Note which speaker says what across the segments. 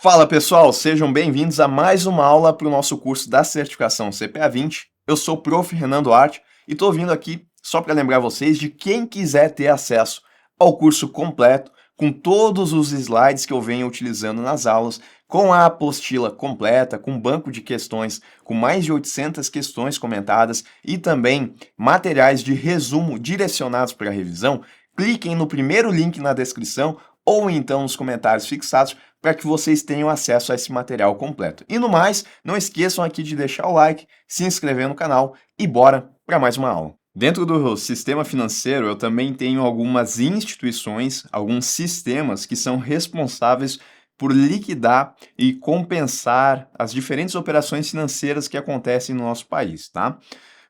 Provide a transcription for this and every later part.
Speaker 1: Fala pessoal, sejam bem-vindos a mais uma aula para o nosso curso da certificação CPA 20. Eu sou o Prof. Renan Duarte e estou vindo aqui só para lembrar vocês de quem quiser ter acesso ao curso completo, com todos os slides que eu venho utilizando nas aulas, com a apostila completa, com banco de questões, com mais de 800 questões comentadas e também materiais de resumo direcionados para a revisão, cliquem no primeiro link na descrição ou então nos comentários fixados para que vocês tenham acesso a esse material completo. E no mais, não esqueçam aqui de deixar o like, se inscrever no canal e bora para mais uma aula. Dentro do sistema financeiro, eu também tenho algumas instituições, alguns sistemas que são responsáveis por liquidar e compensar as diferentes operações financeiras que acontecem no nosso país, tá?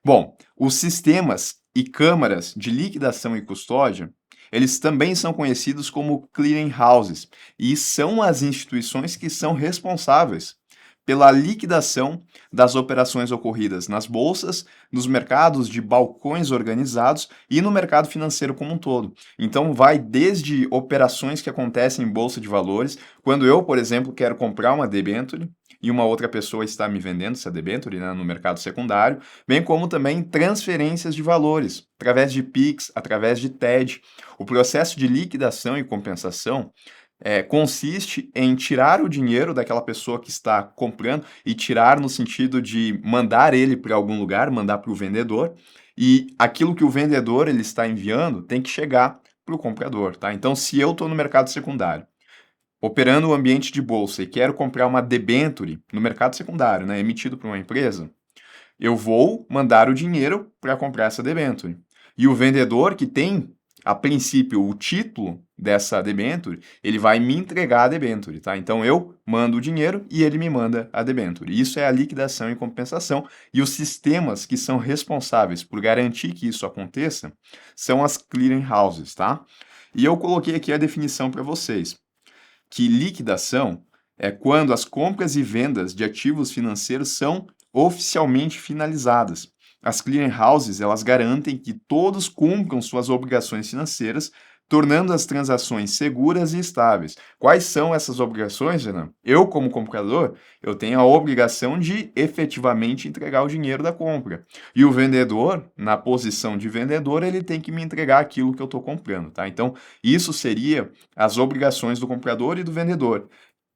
Speaker 1: Bom, os sistemas e câmaras de liquidação e custódia, eles também são conhecidos como clearing houses e são as instituições que são responsáveis pela liquidação das operações ocorridas nas bolsas, nos mercados de balcões organizados e no mercado financeiro como um todo. Então, vai desde operações que acontecem em bolsa de valores, quando eu, por exemplo, quero comprar uma debênture e uma outra pessoa está me vendendo essa debênture, né, no mercado secundário, bem como também transferências de valores, através de PIX, através de TED. O processo de liquidação e compensação consiste em tirar o dinheiro daquela pessoa que está comprando e tirar no sentido de mandar ele para algum lugar, mandar para o vendedor, e aquilo que o vendedor ele está enviando tem que chegar para o comprador, tá? Então, se eu estou no mercado secundário, operando o ambiente de bolsa e quero comprar uma debênture no mercado secundário, né, emitido por uma empresa, eu vou mandar o dinheiro para comprar essa debênture. E o vendedor que tem, a princípio, o título dessa debênture, ele vai me entregar a debênture, tá? Então eu mando o dinheiro e ele me manda a debênture. Isso é a liquidação e compensação. E os sistemas que são responsáveis por garantir que isso aconteça são as clearing houses, tá? E eu coloquei aqui a definição para vocês, que liquidação é quando as compras e vendas de ativos financeiros são oficialmente finalizadas. As clearing houses, elas garantem que todos cumpram suas obrigações financeiras, tornando as transações seguras e estáveis. Quais são essas obrigações, Renan? Eu, como comprador, eu tenho a obrigação de efetivamente entregar o dinheiro da compra. E o vendedor, na posição de vendedor, ele tem que me entregar aquilo que eu estou comprando, tá? Então, isso seria as obrigações do comprador e do vendedor.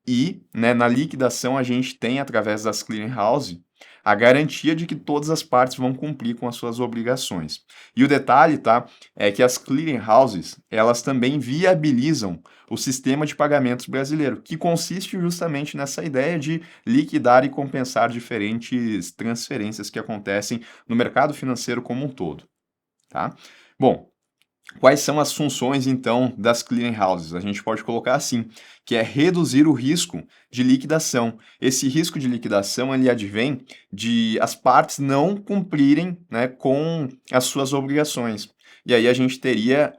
Speaker 1: E, né, na liquidação, a gente tem, através das clearing house, a garantia de que todas as partes vão cumprir com as suas obrigações. E o detalhe, tá, é que as clearing houses, elas também viabilizam o sistema de pagamentos brasileiro, que consiste justamente nessa ideia de liquidar e compensar diferentes transferências que acontecem no mercado financeiro como um todo, tá? Bom, quais são as funções, então, das clearing houses? A gente pode colocar assim, que é reduzir o risco de liquidação. Esse risco de liquidação, ele advém de as partes não cumprirem, né, com as suas obrigações. E aí a gente teria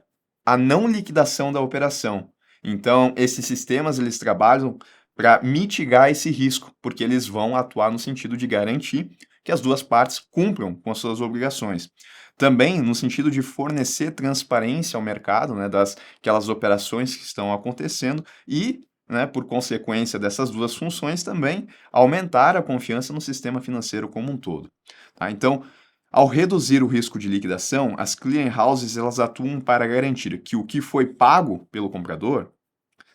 Speaker 1: a não liquidação da operação. Então, esses sistemas, eles trabalham para mitigar esse risco, porque eles vão atuar no sentido de garantir que as duas partes cumpram com as suas obrigações. Também no sentido de fornecer transparência ao mercado, né, das aquelas operações que estão acontecendo e, né, por consequência dessas duas funções também, aumentar a confiança no sistema financeiro como um todo. Tá? Então, ao reduzir o risco de liquidação, as clearing houses elas atuam para garantir que o que foi pago pelo comprador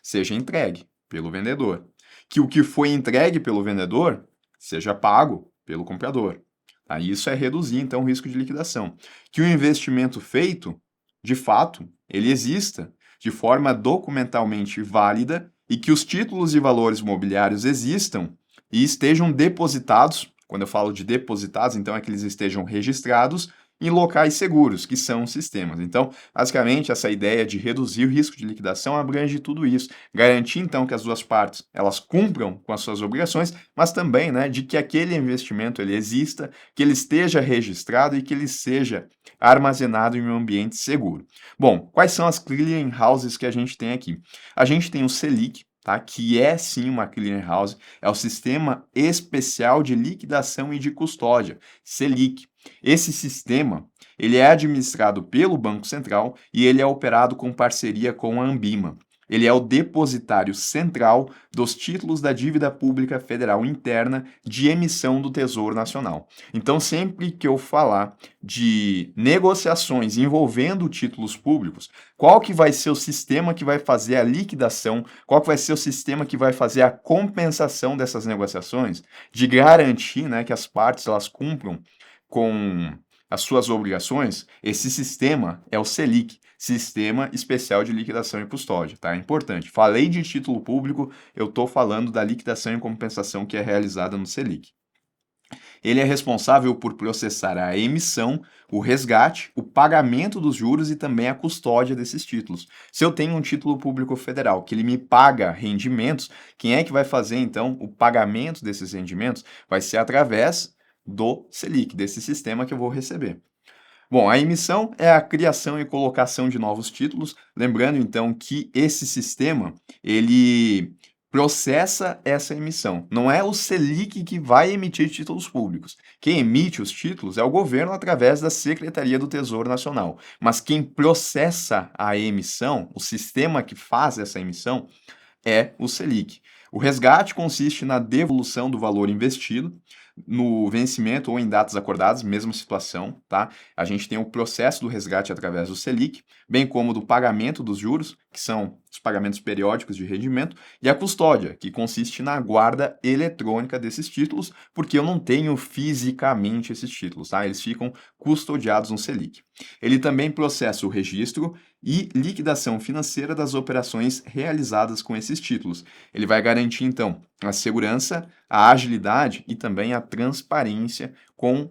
Speaker 1: seja entregue pelo vendedor, que o que foi entregue pelo vendedor seja pago pelo comprador. Tá? Isso é reduzir, então, o risco de liquidação. Que o investimento feito, de fato, ele exista de forma documentalmente válida e que os títulos e valores mobiliários existam e estejam depositados. Quando eu falo de depositados, então é que eles estejam registrados em locais seguros, que são os sistemas. Então, basicamente, essa ideia de reduzir o risco de liquidação abrange tudo isso, garantir então que as duas partes elas cumpram com as suas obrigações, mas também, né, de que aquele investimento ele exista, que ele esteja registrado e que ele seja armazenado em um ambiente seguro. Bom, quais são as clearing houses que a gente tem aqui? A gente tem o Selic, tá? Que é sim uma clearing house, é o Sistema Especial de Liquidação e de Custódia, Selic. Esse sistema, ele é administrado pelo Banco Central e ele é operado com parceria com a Anbima. Ele é o depositário central dos títulos da dívida pública federal interna de emissão do Tesouro Nacional. Então, sempre que eu falar de negociações envolvendo títulos públicos, qual que vai ser o sistema que vai fazer a liquidação, qual que vai ser o sistema que vai fazer a compensação dessas negociações, de garantir, né, que as partes elas cumpram com as suas obrigações, esse sistema é o Selic, Sistema Especial de Liquidação e Custódia, tá? É importante. Falei de título público, eu estou falando da liquidação e compensação que é realizada no Selic. Ele é responsável por processar a emissão, o resgate, o pagamento dos juros e também a custódia desses títulos. Se eu tenho um título público federal que ele me paga rendimentos, quem é que vai fazer então o pagamento desses rendimentos? Vai ser através do Selic, desse sistema que eu vou receber. Bom, a emissão é a criação e colocação de novos títulos, lembrando então que esse sistema, ele processa essa emissão. Não é o Selic que vai emitir títulos públicos. Quem emite os títulos é o governo através da Secretaria do Tesouro Nacional. Mas quem processa a emissão, o sistema que faz essa emissão, é o Selic. O resgate consiste na devolução do valor investido no vencimento ou em datas acordadas, mesma situação, tá? A gente tem o processo do resgate através do Selic, bem como do pagamento dos juros, que são os pagamentos periódicos de rendimento, e a custódia, que consiste na guarda eletrônica desses títulos, porque eu não tenho fisicamente esses títulos, tá? Eles ficam custodiados no Selic. Ele também processa o registro e liquidação financeira das operações realizadas com esses títulos. Ele vai garantir, então, a segurança, a agilidade e também a transparência com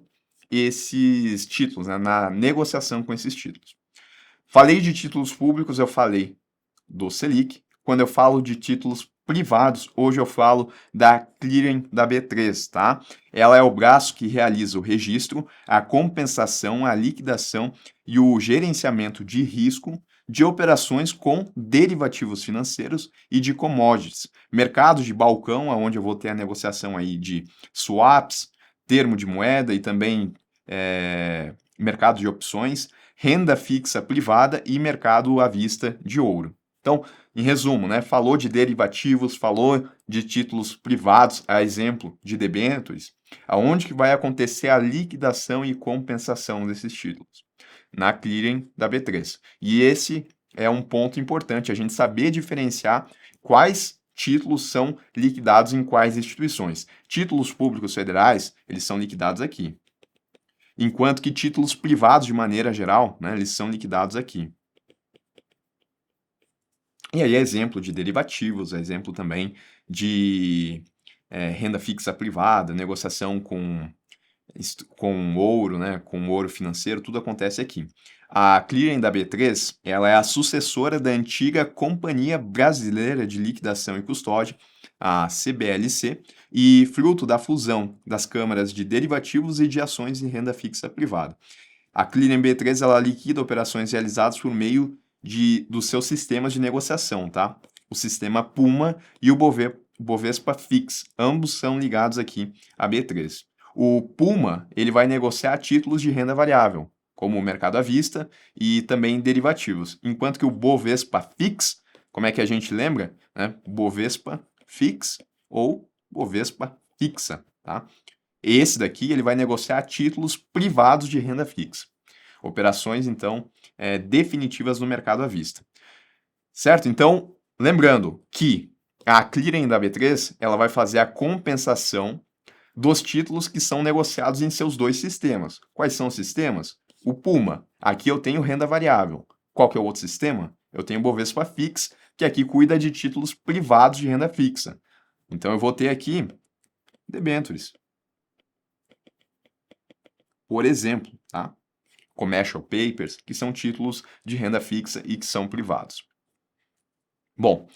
Speaker 1: esses títulos, né, na negociação com esses títulos. Falei de títulos públicos, eu falei do Selic. Quando eu falo de títulos privados, hoje eu falo da clearing da B3, tá? Ela é o braço que realiza o registro, a compensação, a liquidação e o gerenciamento de risco de operações com derivativos financeiros e de commodities. Mercado de balcão, onde eu vou ter a negociação aí de swaps, termo de moeda e também mercado de opções, renda fixa privada e mercado à vista de ouro. Então, em resumo, né, falou de derivativos, falou de títulos privados, a exemplo de debêntures, aonde que vai acontecer a liquidação e compensação desses títulos? Na clearing da B3. E esse é um ponto importante, a gente saber diferenciar quais títulos são liquidados em quais instituições. Títulos públicos federais, eles são liquidados aqui. Enquanto que títulos privados, de maneira geral, né, eles são liquidados aqui. E aí é exemplo de derivativos, é exemplo também de renda fixa privada, negociação com ouro, né, com ouro financeiro, tudo acontece aqui. A clearing da B3, ela é a sucessora da antiga Companhia Brasileira de Liquidação e Custódia, a CBLC, e fruto da fusão das câmaras de derivativos e de ações em renda fixa privada. A clearing B3, ela liquida operações realizadas por meio dos seus sistemas de negociação, tá? O sistema Puma e o Bovespa Fix, ambos são ligados aqui à B3. O Puma, ele vai negociar títulos de renda variável, como o mercado à vista e também derivativos, enquanto que o Bovespa Fix, como é que a gente lembra? Né? Bovespa Fix ou Bovespa Fixa, tá? Esse daqui, ele vai negociar títulos privados de renda fixa. Operações, então, definitivas no mercado à vista. Certo? Então, lembrando que a clearing da B3, ela vai fazer a compensação dos títulos que são negociados em seus dois sistemas. Quais são os sistemas? O Puma. Aqui eu tenho renda variável. Qual que é o outro sistema? Eu tenho o Bovespa Fix, que aqui cuida de títulos privados de renda fixa. Então, eu vou ter aqui debêntures. Por exemplo, tá? Commercial Papers, que são títulos de renda fixa e que são privados. Bom,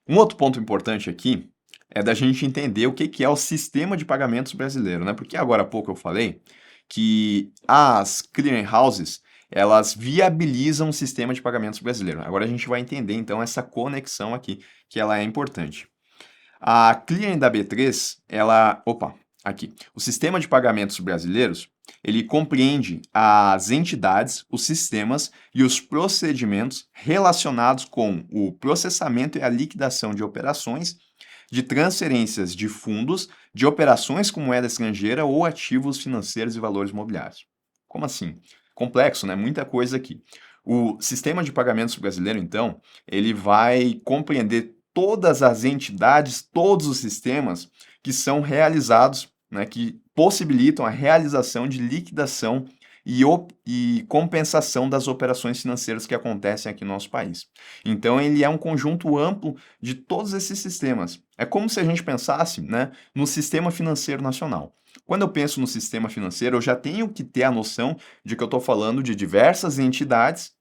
Speaker 1: um outro ponto importante aqui é da gente entender o que é o sistema de pagamentos brasileiro, né? Porque agora há pouco eu falei que as clearing houses, elas viabilizam o sistema de pagamentos brasileiro. Agora a gente vai entender, então, essa conexão aqui, que ela é importante. A clearing da B3, Aqui. O sistema de pagamentos brasileiros, ele compreende as entidades, os sistemas e os procedimentos relacionados com o processamento e a liquidação de operações, de transferências de fundos, de operações com moeda estrangeira ou ativos financeiros e valores mobiliários. Como assim? Complexo, né? Muita coisa aqui. O sistema de pagamentos brasileiro, então, ele vai compreender todas as entidades, todos os sistemas que são realizados, né, que possibilitam a realização de liquidação e compensação das operações financeiras que acontecem aqui no nosso país. Então, ele é um conjunto amplo de todos esses sistemas. É como se a gente pensasse, né, no sistema financeiro nacional. Quando eu penso no sistema financeiro, eu já tenho que ter a noção de que eu estou falando de diversas entidades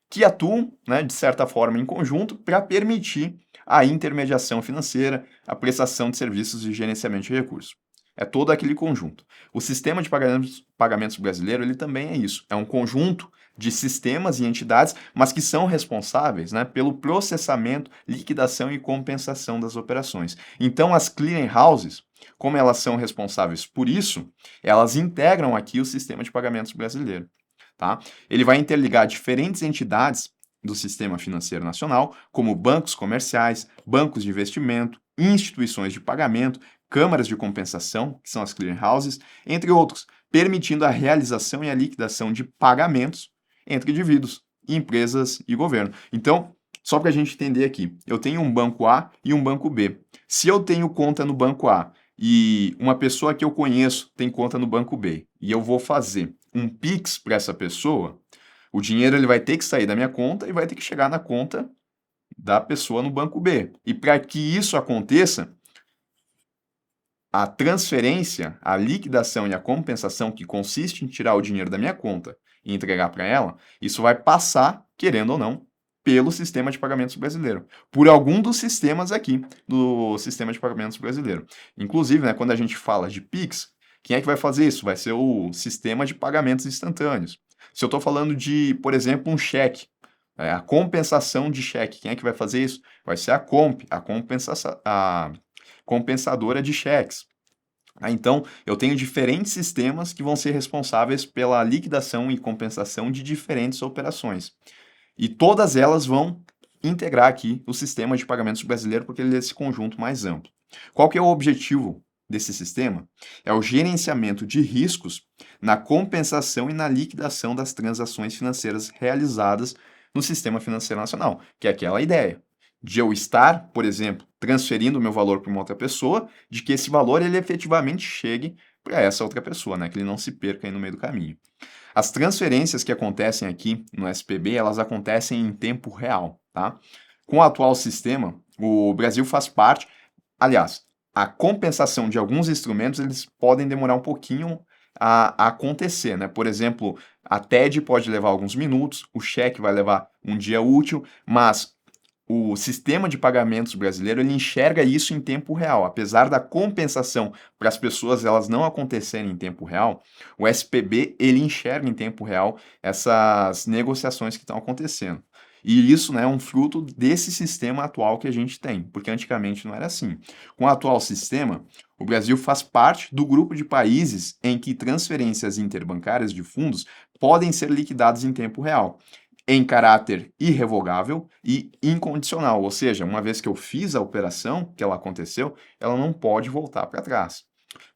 Speaker 1: que atuam, né, de certa forma, em conjunto para permitir a intermediação financeira, a prestação de serviços de gerenciamento de recursos. É todo aquele conjunto. O sistema de pagamentos brasileiro, ele também é isso. É um conjunto de sistemas e entidades, mas que são responsáveis, né, pelo processamento, liquidação e compensação das operações. Então, as clearing houses, como elas são responsáveis por isso, elas integram aqui o sistema de pagamentos brasileiro. Tá? Ele vai interligar diferentes entidades do sistema financeiro nacional, como bancos comerciais, bancos de investimento, instituições de pagamento, câmaras de compensação, que são as clearing houses, entre outros, permitindo a realização e a liquidação de pagamentos entre indivíduos, empresas e governo. Então, só para a gente entender aqui, eu tenho um banco A e um banco B. Se eu tenho conta no banco A e uma pessoa que eu conheço tem conta no banco B, e eu vou fazer um Pix para essa pessoa, o dinheiro ele vai ter que sair da minha conta e vai ter que chegar na conta da pessoa no banco B. E para que isso aconteça, a transferência, a liquidação e a compensação, que consiste em tirar o dinheiro da minha conta e entregar para ela, isso vai passar, querendo ou não, pelo sistema de pagamentos brasileiro, por algum dos sistemas aqui do sistema de pagamentos brasileiro. Inclusive, né, quando a gente fala de Pix, quem é que vai fazer isso? Vai ser o sistema de pagamentos instantâneos. Se eu estou falando de, por exemplo, um cheque, a compensação de cheque, quem é que vai fazer isso? Vai ser a compensadora de cheques. Então, eu tenho diferentes sistemas que vão ser responsáveis pela liquidação e compensação de diferentes operações. E todas elas vão integrar aqui o sistema de pagamentos brasileiro, porque ele é esse conjunto mais amplo. Qual que é o objetivo desse sistema? É o gerenciamento de riscos na compensação e na liquidação das transações financeiras realizadas no sistema financeiro nacional, que é aquela ideia de eu estar, por exemplo, transferindo o meu valor para uma outra pessoa, de que esse valor ele efetivamente chegue para essa outra pessoa, né? Que ele não se perca aí no meio do caminho. As transferências que acontecem aqui no SPB, elas acontecem em tempo real, tá? Com o atual sistema, o Brasil faz parte, aliás, a compensação de alguns instrumentos, eles podem demorar um pouquinho a acontecer, né? Por exemplo, a TED pode levar alguns minutos, o cheque vai levar um dia útil, mas o sistema de pagamentos brasileiro ele enxerga isso em tempo real. Apesar da compensação para as pessoas elas não acontecerem em tempo real, o SPB ele enxerga em tempo real essas negociações que estão acontecendo. E isso, né, é um fruto desse sistema atual que a gente tem, porque antigamente não era assim. Com o atual sistema, o Brasil faz parte do grupo de países em que transferências interbancárias de fundos podem ser liquidadas em tempo real, em caráter irrevogável e incondicional, ou seja, uma vez que eu fiz a operação, que ela aconteceu, ela não pode voltar para trás.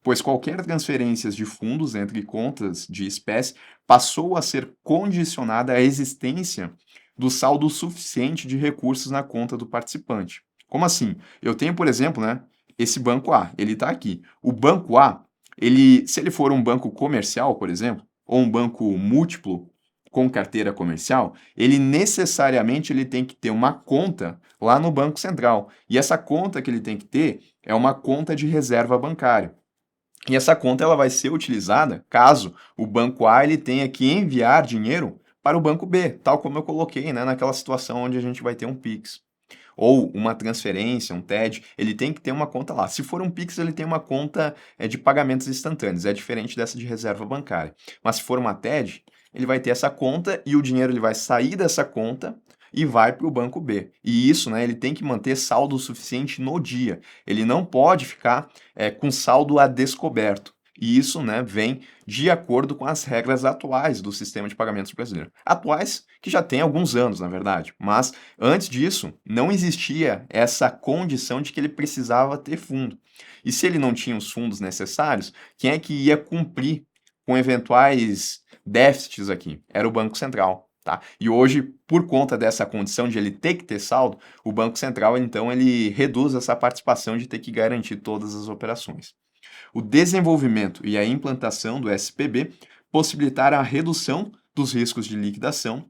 Speaker 1: Pois qualquer transferência de fundos entre contas de espécie passou a ser condicionada à existência do saldo suficiente de recursos na conta do participante. Como assim? Eu tenho, por exemplo, né, esse banco A, ele está aqui. O banco A, se ele for um banco comercial, por exemplo, ou um banco múltiplo, com carteira comercial, ele necessariamente ele tem que ter uma conta lá no Banco Central. E essa conta que ele tem que ter é uma conta de reserva bancária. E essa conta ela vai ser utilizada caso o banco A ele tenha que enviar dinheiro para o banco B, tal como eu coloquei, né, naquela situação onde a gente vai ter um Pix. Ou uma transferência, um TED, ele tem que ter uma conta lá. Se for um Pix, ele tem uma conta de pagamentos instantâneos, é diferente dessa de reserva bancária. Mas se for uma TED, ele vai ter essa conta e o dinheiro ele vai sair dessa conta e vai para o banco B. E isso, né, ele tem que manter saldo suficiente no dia. Ele não pode ficar com saldo a descoberto. E isso, né, vem de acordo com as regras atuais do sistema de pagamentos brasileiro. Atuais que já tem alguns anos, na verdade. Mas antes disso, não existia essa condição de que ele precisava ter fundo. E se ele não tinha os fundos necessários, quem é que ia cumprir com eventuais déficits aqui? Era o Banco Central. Tá? E hoje, por conta dessa condição de ele ter que ter saldo, o Banco Central, então, ele reduz essa participação de ter que garantir todas as operações. O desenvolvimento e a implantação do SPB possibilitaram a redução dos riscos de liquidação,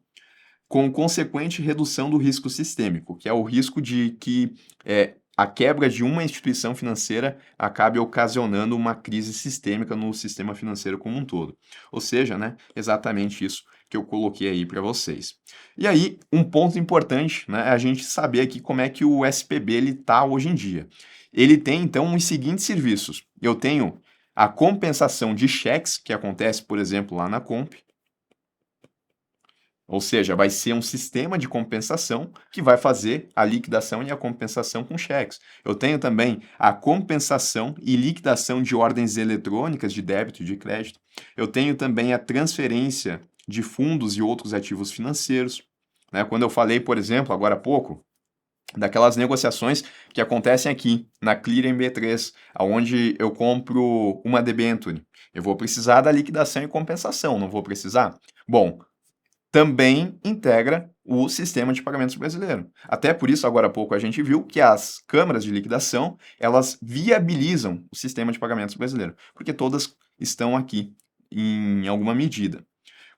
Speaker 1: com consequente redução do risco sistêmico, que é o risco de que a quebra de uma instituição financeira acabe ocasionando uma crise sistêmica no sistema financeiro como um todo. Ou seja, né, exatamente isso que eu coloquei aí para vocês. E aí, um ponto importante, né, é a gente saber aqui como é que o SPB está hoje em dia. Ele tem, então, os seguintes serviços. Eu tenho a compensação de cheques, que acontece, por exemplo, lá na Comp. Ou seja, vai ser um sistema de compensação que vai fazer a liquidação e a compensação com cheques. Eu tenho também a compensação e liquidação de ordens eletrônicas de débito e de crédito. Eu tenho também a transferência de fundos e outros ativos financeiros. Né? Quando eu falei, por exemplo, agora há pouco, daquelas negociações que acontecem aqui na Clearing B3, onde eu compro uma debenture. Eu vou precisar da liquidação e compensação, não vou precisar? Bom, também integra o sistema de pagamentos brasileiro. Até por isso, agora há pouco, a gente viu que as câmaras de liquidação, elas viabilizam o sistema de pagamentos brasileiro, porque todas estão aqui em alguma medida.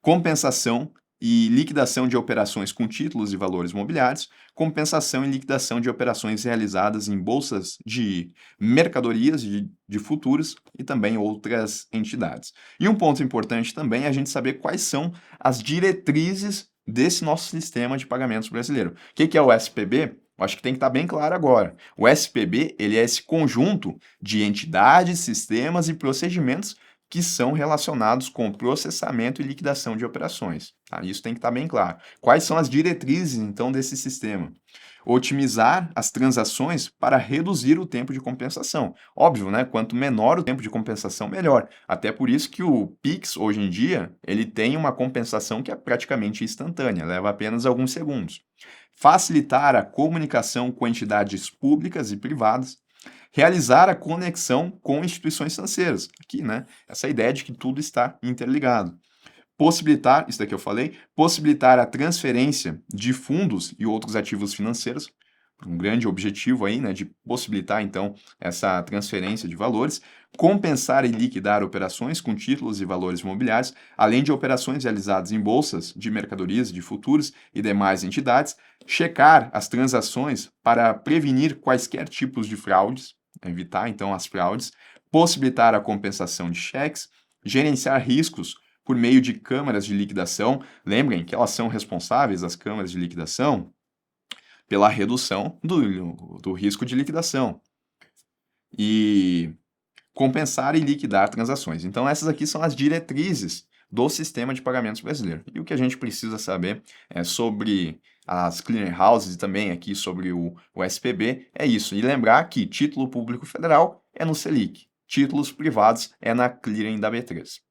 Speaker 1: Compensação e liquidação de operações com títulos e valores mobiliários, compensação e liquidação de operações realizadas em bolsas de mercadorias, de futuros e também outras entidades. E um ponto importante também é a gente saber quais são as diretrizes desse nosso sistema de pagamentos brasileiro. O que é o SPB? Eu acho que tem que estar bem claro agora. O SPB, ele é esse conjunto de entidades, sistemas e procedimentos que são relacionados com processamento e liquidação de operações. Tá? Isso tem que estar bem claro. Quais são as diretrizes, então, desse sistema? Otimizar as transações para reduzir o tempo de compensação. Óbvio, né? Quanto menor o tempo de compensação, melhor. Até por isso que o Pix, hoje em dia, ele tem uma compensação que é praticamente instantânea, leva apenas alguns segundos. Facilitar a comunicação com entidades públicas e privadas, realizar a conexão com instituições financeiras. Aqui, né? Essa ideia de que tudo está interligado. Possibilitar, isso daqui eu falei, possibilitar a transferência de fundos e outros ativos financeiros, um grande objetivo aí, né, de possibilitar, então, essa transferência de valores, compensar e liquidar operações com títulos e valores imobiliários, além de operações realizadas em bolsas de mercadorias, de futuros e demais entidades, checar as transações para prevenir quaisquer tipos de fraudes, evitar, então, as fraudes, possibilitar a compensação de cheques, gerenciar riscos por meio de câmaras de liquidação. Lembrem que elas são responsáveis, as câmaras de liquidação, pela redução do risco de liquidação. E compensar e liquidar transações. Então, essas aqui são as diretrizes do sistema de pagamentos brasileiro. E o que a gente precisa saber sobre as clearing houses e também aqui sobre o SPB é isso. E lembrar que título público federal é no Selic, títulos privados é na clearing da B3.